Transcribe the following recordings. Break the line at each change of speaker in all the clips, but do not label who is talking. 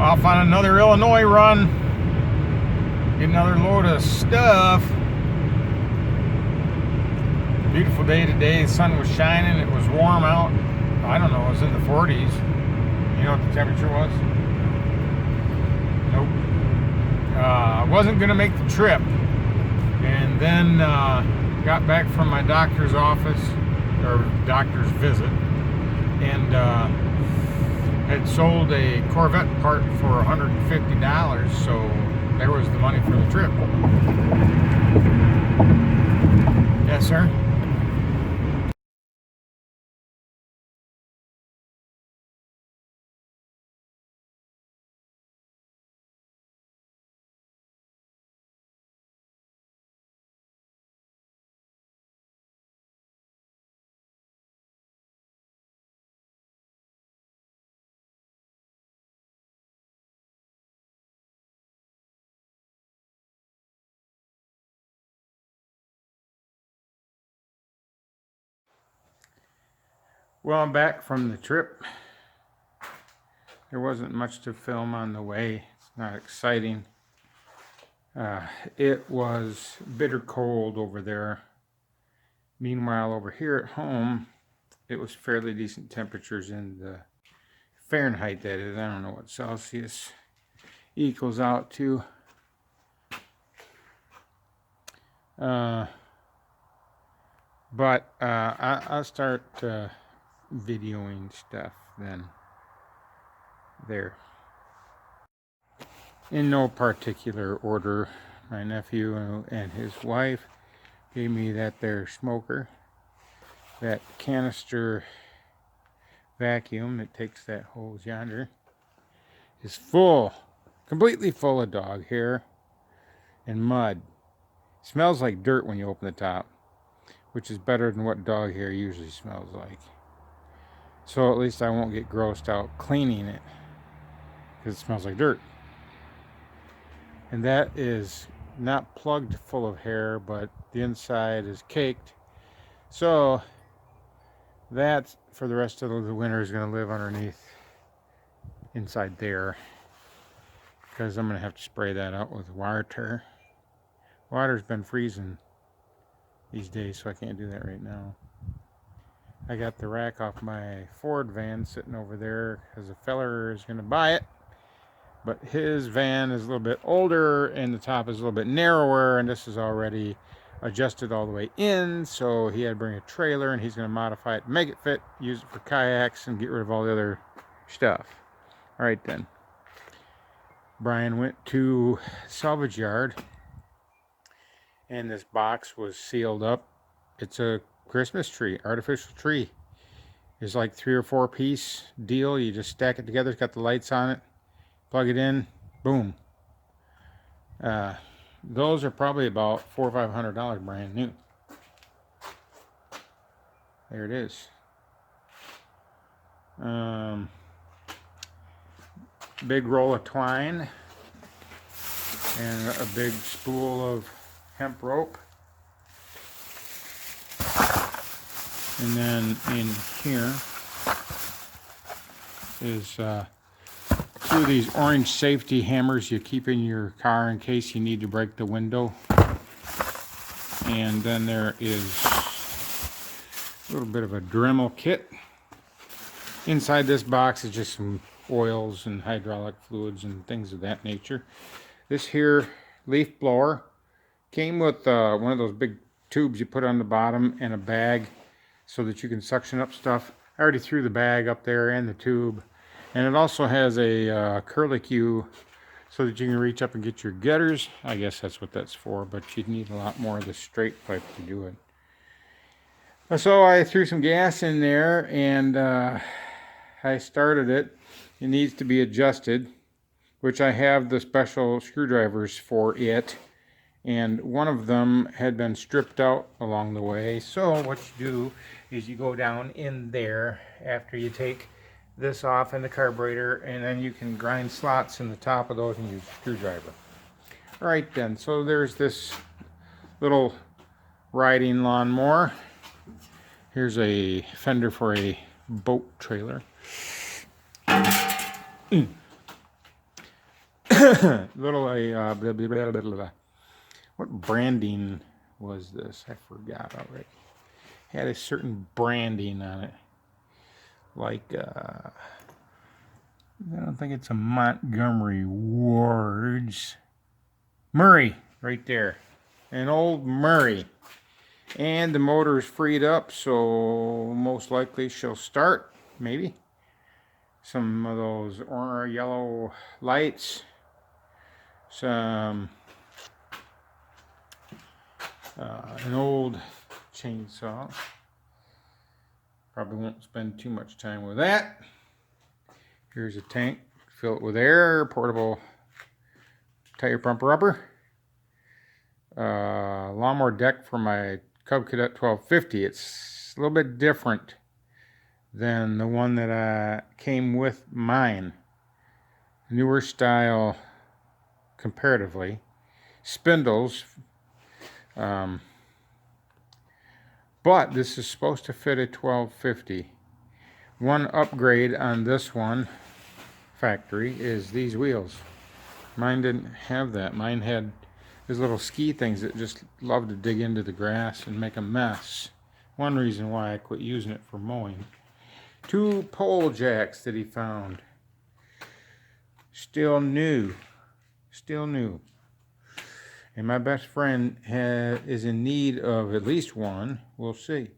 Off on another Illinois run. Get another load of stuff. Beautiful day today. The sun was shining. It was warm out. I don't know. It was in the 40s. You know what the temperature was? Nope. I wasn't going to make the trip. And then got back from my doctor's office, or doctor's visit, and had sold a Corvette part for $150, so there was the money for the trip. Yes, sir. Well, I'm back from the trip. There wasn't much to film on the way. It's not exciting. It was bitter cold over there. Meanwhile, over here at home, it was fairly decent temperatures in the Fahrenheit, that is. I don't know what Celsius equals out to. But I'll start videoing stuff then. There. In no particular order, my nephew and his wife gave me that there smoker, that canister vacuum that takes that hose yonder, is full, completely full of dog hair and mud. Smells like dirt when you open the top, which is better than what dog hair usually smells like. So at least I won't get grossed out cleaning it, because it smells like dirt. And that is not plugged full of hair, but the inside is caked. So that, for the rest of the winter, is going to live underneath, inside there, because I'm going to have to spray that out with water. Water's been freezing these days, so I can't do that right now. I got the rack off my Ford van sitting over there because a feller is going to buy it. But his van is a little bit older and the top is a little bit narrower, and this is already adjusted all the way in, so he had to bring a trailer and he's going to modify it, make it fit, use it for kayaks, and get rid of all the other stuff. All right then. Brian went to salvage yard and this box was sealed up. It's a Christmas tree, artificial tree. It's like 3 or 4 piece deal. You just stack it together. It's got the lights on it. Plug it in, boom. Those are probably about $400 or $500 brand new. There it is. Big roll of twine and a big spool of hemp rope. And then in here is 2 of these orange safety hammers you keep in your car in case you need to break the window. And then there is a little bit of a Dremel kit. Inside this box is just some oils and hydraulic fluids and things of that nature. This here leaf blower came with one of those big tubes you put on the bottom and a bag so that you can suction up stuff. I already threw the bag up there and the tube. And it also has a curlicue so that you can reach up and get your gutters. I guess that's what that's for, but you'd need a lot more of the straight pipe to do it. So I threw some gas in there and I started it. It needs to be adjusted, which I have the special screwdrivers for it. And one of them had been stripped out along the way. So what you do is you go down in there after you take this off in the carburetor, and then you can grind slots in the top of those and use a screwdriver. All right then, so there's this little riding lawnmower. Here's a fender for a boat trailer. Little blah, blah, blah, blah, blah. What branding was this? I forgot already. Had a certain branding on it. Like, I don't think it's a Montgomery Ward's. Murray, right there. An old Murray. And the motor is freed up, so most likely she'll start, maybe. Some of those orange, yellow lights. Some, an old chainsaw. Probably won't spend too much time with that. Here's a tank, fill it with air, portable tire pump rubber. Lawnmower deck for my Cub Cadet 1250. It's a little bit different than the one that came with mine. Newer style comparatively. Spindles. But this is supposed to fit a 1250. One upgrade on this one, factory, is these wheels. Mine didn't have that. Mine had these little ski things that just love to dig into the grass and make a mess. One reason why I quit using it for mowing. 2 pole jacks that he found. Still new. Still new. And my best friend is in need of at least one. We'll see.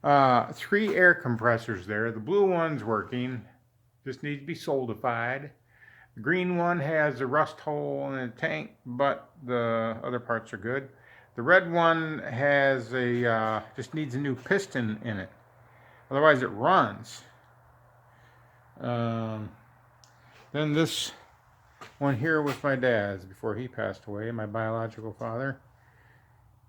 3 air compressors there. The blue one's working. Just needs to be soldified. The green one has a rust hole in the tank, but the other parts are good. The red one has just needs a new piston in it. Otherwise it runs. Then this one here was my dad's before he passed away, my biological father.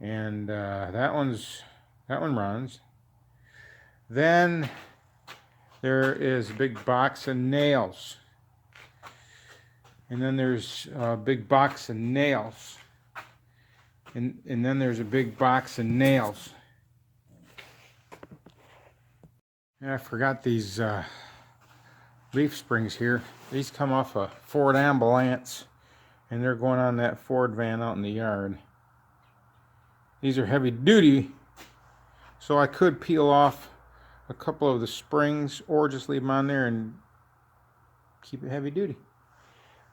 And that one runs. Then there is a big box of nails. And then there's a big box of nails. And then there's a big box of nails. And I forgot these leaf springs here. These come off a Ford ambulance, and they're going on that Ford van out in the yard. These are heavy duty, so I could peel off a couple of the springs or just leave them on there and keep it heavy duty.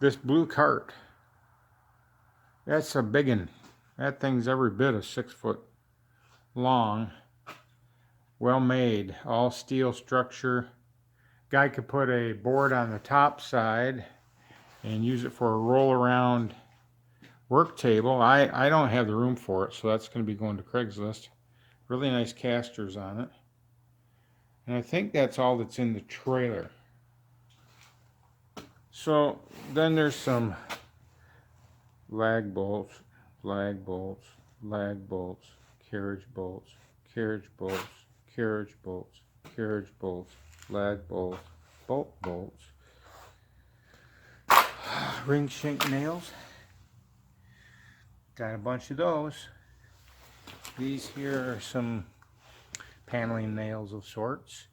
This blue cart, that's a big one. That thing's every bit of 6 foot long. Well made, all steel structure. Guy could put a board on the top side and use it for a roll around work table. I don't have the room for it, so that's going to be going to Craigslist. Really nice casters on it. And I think that's all that's in the trailer. So then there's some lag bolts, lag bolts, lag bolts, carriage bolts, carriage bolts, carriage bolts, carriage bolts, lag bolts, bolt bolts, ring shank nails. Got a bunch of those. These here are some paneling nails of sorts.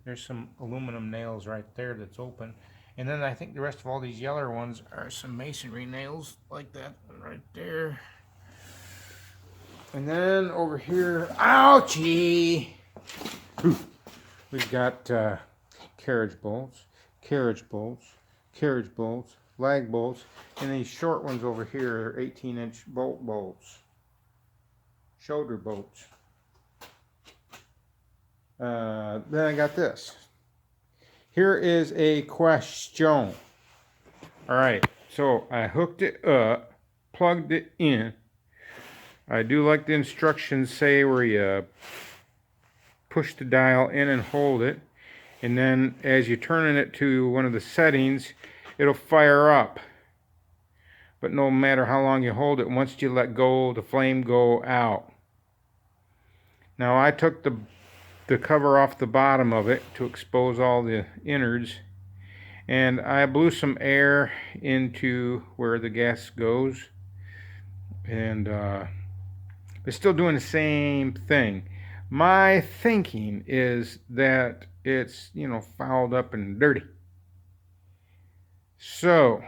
There's some aluminum nails right there that's open. And then I think the rest of all these yellow ones are some masonry nails like that one right there. And then over here, ouchie! We've got carriage bolts, carriage bolts, carriage bolts, lag bolts, and these short ones over here are 18-inch bolt bolts, shoulder bolts. Then I got this. Here is a question. All right, so I hooked it up, plugged it in. I do like the instructions say where you push the dial in and hold it, and then as you're turning it to one of the settings, it'll fire up. But no matter how long you hold it, once you let go, the flame go out. Now I took the cover off the bottom of it to expose all the innards, and I blew some air into where the gas goes, and it's still doing the same thing. My thinking is that it's, fouled up and dirty. So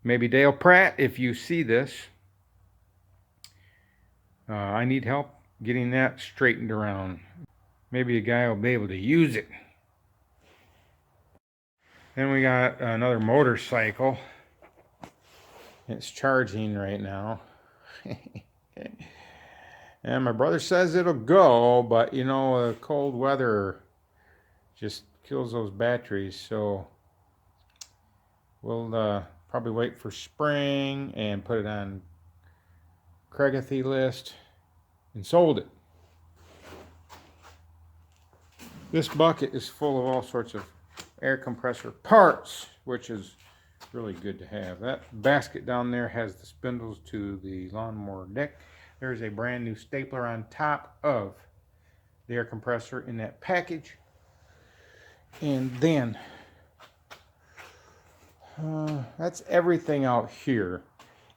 maybe Dale Pratt, if you see this, I need help getting that straightened around. Maybe a guy will be able to use it. Then we got another motorcycle. It's charging right now. And my brother says it'll go, but you know, cold weather just kills those batteries. So we'll probably wait for spring and put it on Craigathy list and sold it. This bucket is full of all sorts of air compressor parts, which is really good to have. That basket down there has the spindles to the lawnmower deck. There's a brand new stapler on top of the air compressor in that package. And then that's everything out here.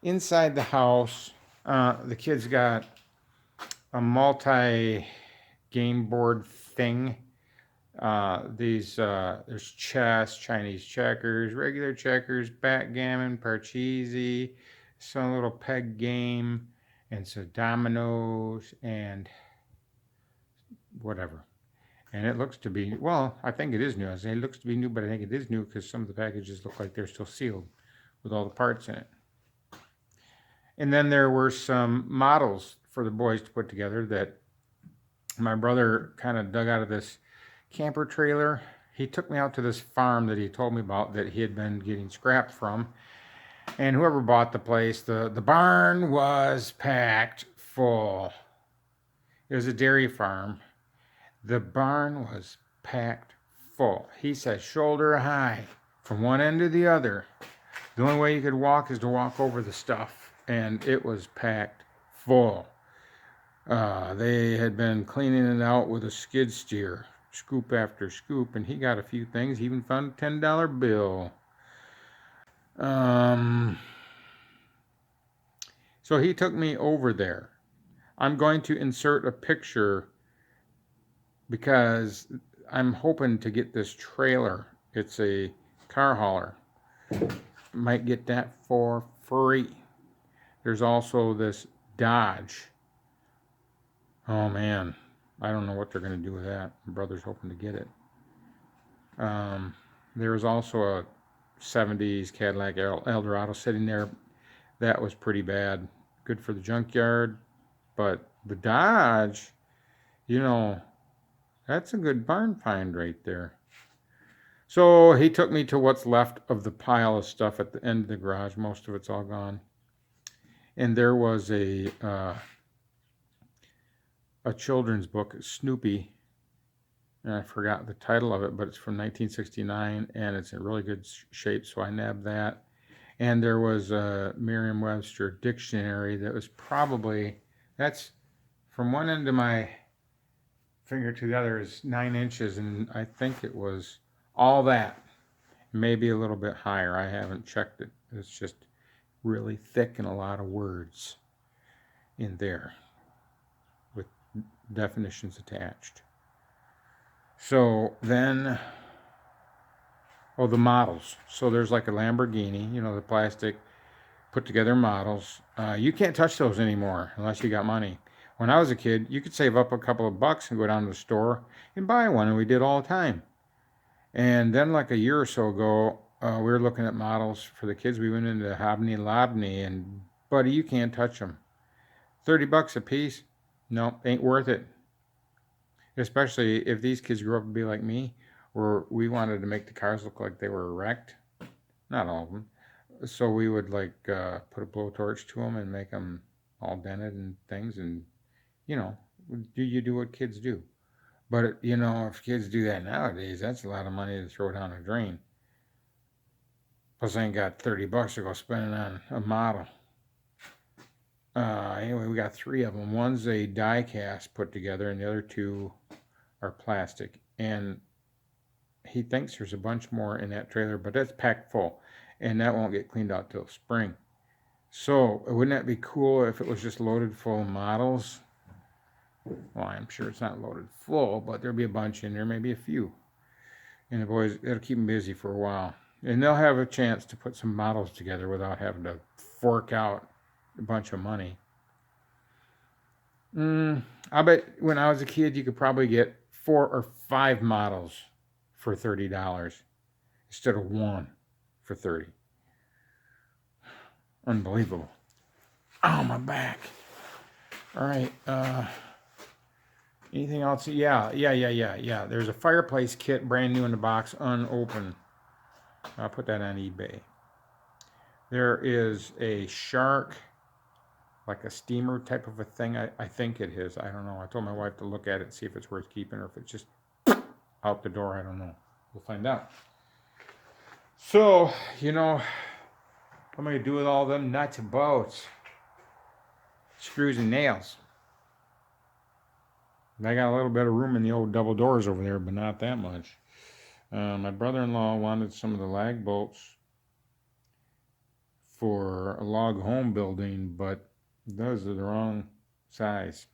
Inside the house, the kids got a multi-game board thing. There's chess, Chinese checkers, regular checkers, backgammon, parcheesi, some little peg game, and some dominoes, and whatever. And it looks to be, well, I think it is new. I say it looks to be new, but I think it is new because some of the packages look like they're still sealed with all the parts in it. And then there were some models for the boys to put together that my brother kind of dug out of this camper trailer. He took me out to this farm that he told me about that he had been getting scrap from. And whoever bought the place, the barn was packed full. It was a dairy farm. The barn was packed full. He said shoulder high from one end to the other. The only way you could walk is to walk over the stuff. And it was packed full. They had been cleaning it out with a skid steer, scoop after scoop, and he got a few things. He even found a $10 bill. So he took me over there. I'm going to insert a picture because I'm hoping to get this trailer. It's a car hauler. Might get that for free. There's also this Dodge. Oh man, I don't know what they're going to do with that. My brother's hoping to get it. There was also a 70s Cadillac Eldorado sitting there. That was pretty bad. Good for the junkyard. But the Dodge, you know, that's a good barn find right there. So he took me to what's left of the pile of stuff at the end of the garage. Most of it's all gone. And there was a children's book, Snoopy, and I forgot the title of it, but it's from 1969, and it's in really good shape, so I nabbed that. And there was a Merriam-Webster dictionary that was probably, that's from one end of my finger to the other is 9 inches, and I think it was all that, maybe a little bit higher. I haven't checked it. It's just really thick and a lot of words in there with definitions attached. So then, the models. So there's like a Lamborghini, you know, the plastic put together models. You can't touch those anymore unless you got money. When I was a kid, you could save up a couple of bucks and go down to the store and buy one, and we did all the time. And then like a year or so ago, we were looking at models for the kids. We went into Hobby Lobby, and buddy, you can't touch them. $30 a piece? No, ain't worth it. Especially if these kids grew up to be like me, where we wanted to make the cars look like they were wrecked. Not all of them. So we would like put a blowtorch to them and make them all dented and things, and you know, you do what kids do. But you know, if kids do that nowadays, that's a lot of money to throw down a drain. Plus, I ain't got $30 to go spending on a model. Anyway, we got 3 of them. One's a die cast put together, and the other 2 are plastic. And he thinks there's a bunch more in that trailer, but that's packed full, and that won't get cleaned out till spring. So wouldn't that be cool if it was just loaded full of models? Well, I'm sure it's not loaded full, but there'll be a bunch in there, maybe a few. And the boys, it'll keep them busy for a while. And they'll have a chance to put some models together without having to fork out a bunch of money. I bet when I was a kid, you could probably get 4 or 5 models for $30 instead of one for $30. Unbelievable. Oh, my back. All right. Anything else? Yeah. There's a fireplace kit, brand new in the box, unopened. I'll put that on eBay. There is a shark, like a steamer type of a thing. I think it is. I don't know. I told my wife to look at it and see if it's worth keeping or if it's just out the door. I don't know. We'll find out. So, you know, what am I going to do with all them nuts and bolts? Screws and nails. I got a little bit of room in the old double doors over there, but not that much. My brother-in-law wanted some of the lag bolts for a log home building, but those are the wrong size.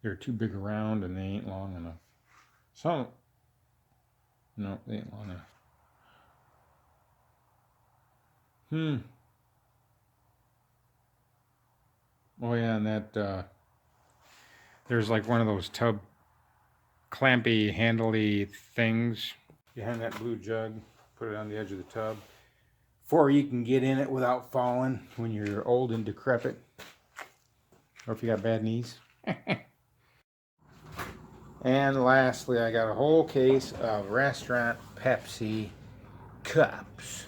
They're too big around and they ain't long enough. So, no, they ain't long enough. Oh yeah, and that there's like one of those tub clampy, handly things behind that blue jug. Put it on the edge of the tub. Before you can get in it without falling when you're old and decrepit. Or if you got bad knees. And lastly, I got a whole case of restaurant Pepsi cups.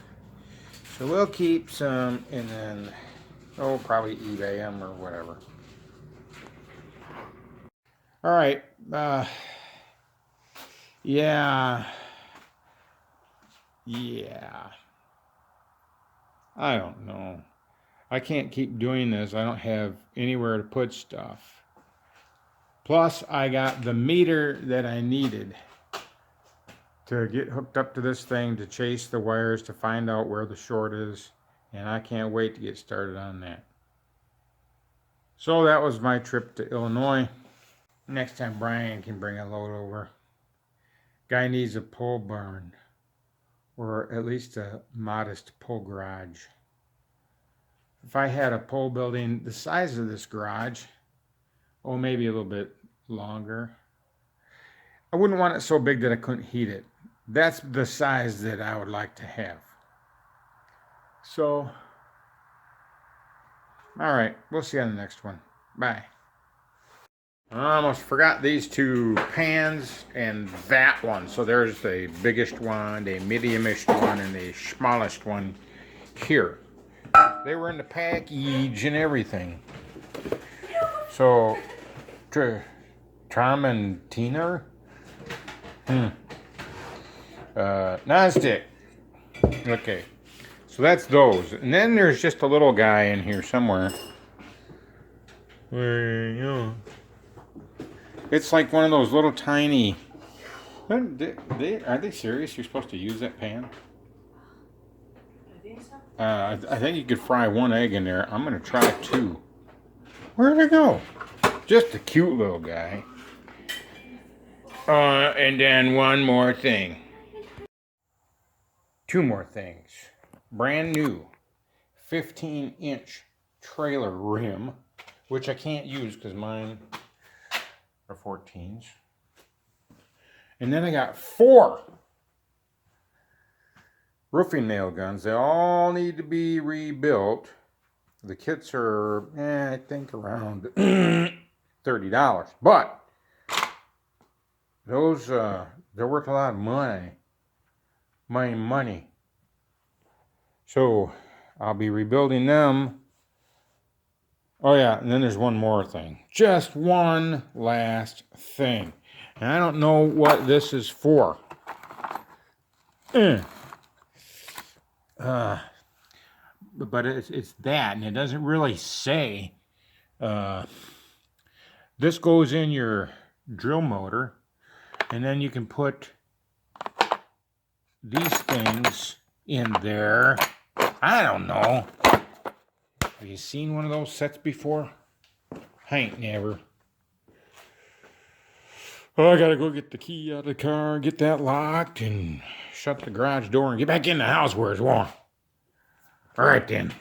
So we'll keep some and then, probably eBay them or whatever. All right. Yeah. I don't know. I can't keep doing this. I don't have anywhere to put stuff. Plus, I got the meter that I needed to get hooked up to this thing, to chase the wires, to find out where the short is. And I can't wait to get started on that. So that was my trip to Illinois. Next time Brian can bring a load over. Guy needs a pole barn. Or at least a modest pole garage. If I had a pole building the size of this garage, maybe a little bit longer, I wouldn't want it so big that I couldn't heat it. That's the size that I would like to have. So, all right, we'll see you on the next one. Bye. I almost forgot these 2 pans and that one. So there's the biggest one, the mediumest one, and the smallest one here. They were in the package and everything. So, Tom and Tina? Non-stick. Okay. So that's those. And then there's just a little guy in here somewhere. It's like one of those little tiny... Are they serious? You're supposed to use that pan?
I think so.
I think you could fry 1 egg in there. I'm going to try 2. Where'd it go? Just a cute little guy. And then one more thing. 2 more things. Brand new 15-inch trailer rim, which I can't use because mine are 14s. And then I got 4 roofing nail guns. They all need to be rebuilt. The kits are, I think, around $30. But those, they're worth a lot of money. Money. So I'll be rebuilding them. Oh yeah, and then there's one more thing. Just one last thing. And I don't know what this is for. But it's that, and it doesn't really say. This goes in your drill motor, and then you can put these things in there. I don't know. Have you seen one of those sets before? I ain't never. Oh, I gotta go get the key out of the car, get that locked, and shut the garage door and get back in the house where it's warm. All right, then.